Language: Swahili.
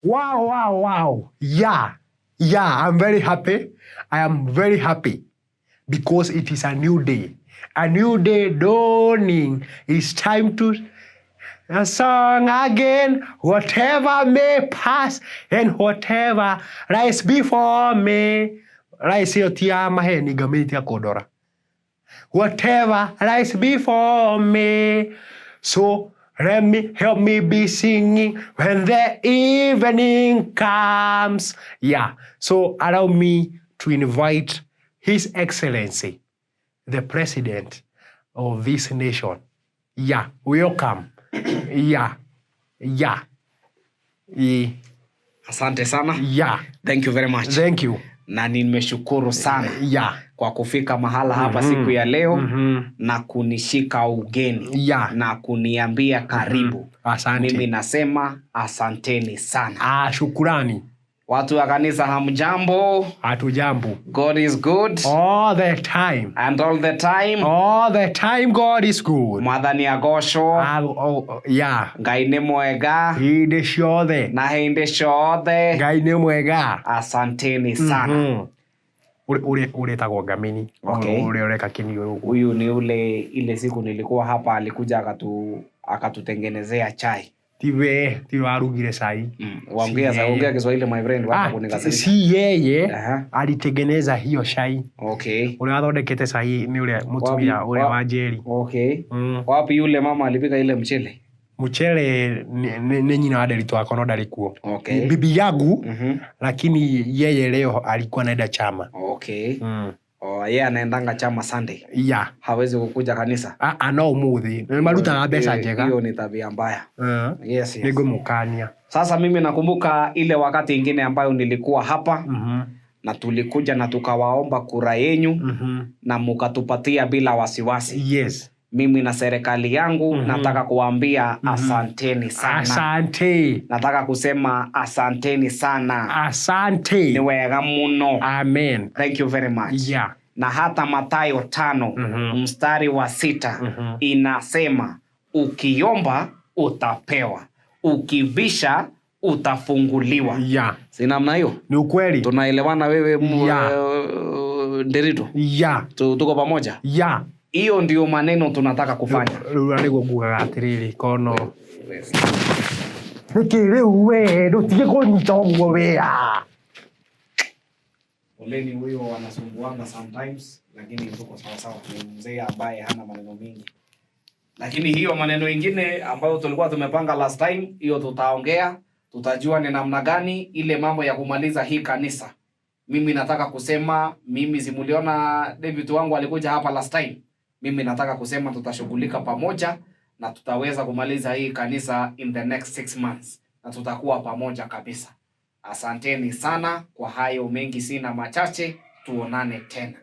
Wow, wow, wow. Yeah, I'm very happy. I am very happy because it is a new day. A new day dawning. It's time to a song again. Whatever may pass and whatever lies before me. Rais hiyo tia maheni gamiti ya kodora. Whatever lies before me. So help me be singing when the evening comes. Yeah. So allow me to invite His Excellency, the President of this nation. Yeah. Welcome. Yeah. Asante sana. Yeah. Thank you very much. Thank you. Na nimeshukuru sana kwa kufika mahala hapa siku ya leo na kunishika ugeni na kuniambia karibu. Asante. Mimi nasema asanteni sana. Shukurani. Watu wa kanisa hamjambo? Hatujambo. God is good. All the time. And all the time. All the time God is good. Mwathani agocwo. Ngai nĩ mwega. Hĩndĩ ciothe. Na hĩndĩ ciothe. Ngai nĩ mwega. Asanteni sana. Uretagwo Ngamini. Okay. Ureka kinio. Huyu ni ile siku nilikuwa hapa alikuja akatutengenezea chai. Tiwe arugire chai. Waongea Kiswahili my friend wako kunikasirisha. Si yeye alitengeneza hiyo chai. Okay. Ule athondekete chai ni ule mutumia ule wa Njeri. Okay. Wapi yule mama alipika ile mchele? Mchele ni nyina wa Derito wako no dalikuo. Okay. Bibi yangu lakini yeye leo alikuwa anaenda chama. Okay. Yeye anaendanga chama Sunday. Yeah. Hawezi kukuja kanisa. No umuthi. Maruta pesa njega. Hiyo ni tabia mbaya. Yes. Nigo mukania. Sasa mimi nakumbuka ile wakati ingine ambayo nilikuwa hapa. Na tulikuja na tukawaomba kura yenyu na mukatupatia bila wasiwasi. Yes. Mimi na serikali yangu nataka kuambia asanteni sana. Asante. Nataka kusema asanteni sana. Asante. Ni wega muno. Amen. Thank you very much. Yeah. Na hata Mathayo 5 mstari wa 6 inasema ukiomba utapewa, ukibisha utafunguliwa. Yeah. Si namna hiyo? Ni ukweli. Tunaelewana wewe Derito? Yeah. Tuko pamoja? Yeah. Hiyo ndio maneno tunataka kufanya. Rurani ngugaga atiriri kono. Nikiri uwe ndutige kunyita uguo wea. Oleni huyo wanasumbuanga sometimes lakini tuko sawa sawa. Ni mzee ambaye hana maneno mingi. Lakini hiyo maneno ingine ambayo tulikuwa tumepanga last time, hiyo tutaongea, tutajua ni namna gani ile mambo ya kumaliza hii kanisa. Mimi nataka kusema, mimi simuliona David wangu alikuja hapa last time. Mimi nataka kusema tutashughulika pamoja na tutaweza kumaliza hii kanisa in the next 6 months. Na tutakuwa pamoja kabisa. Asanteni sana kwa hayo mengi sina machache, tuonane tena.